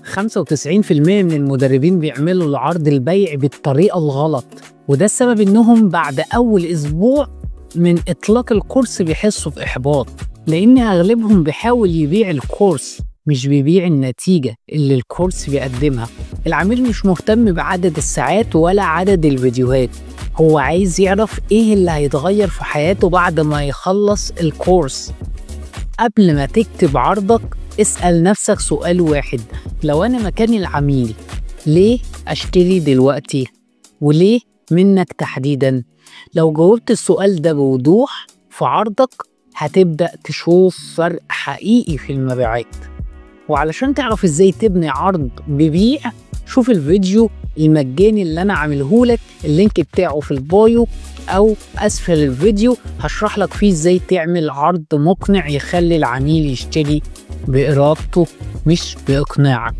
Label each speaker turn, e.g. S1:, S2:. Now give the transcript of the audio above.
S1: 95% من المدربين بيعملوا العرض البيعي بالطريقة الغلط، وده السبب إنهم بعد أول أسبوع من إطلاق الكورس بيحسوا بإحباط، لأن أغلبهم بيحاول يبيع الكورس مش بيبيع النتيجة اللي الكورس بيقدمها. العميل مش مهتم بعدد الساعات ولا عدد الفيديوهات، هو عايز يعرف إيه اللي هيتغير في حياته بعد ما يخلص الكورس. قبل ما تكتب عرضك اسأل نفسك سؤال واحد: لو أنا مكان العميل ليه أشتري دلوقتي؟ وليه منك تحديدا؟ لو جاوبت السؤال ده بوضوح في عرضك هتبدأ تشوف فرق حقيقي في المبيعات. وعلشان تعرف ازاي تبني عرض ببيع، شوف الفيديو المجاني اللي انا عاملهولك، اللينك بتاعه في البايو او اسفل الفيديو، هشرح لك فيه ازاي تعمل عرض مقنع يخلي العميل يشتري بإرادته مش بإقناعك.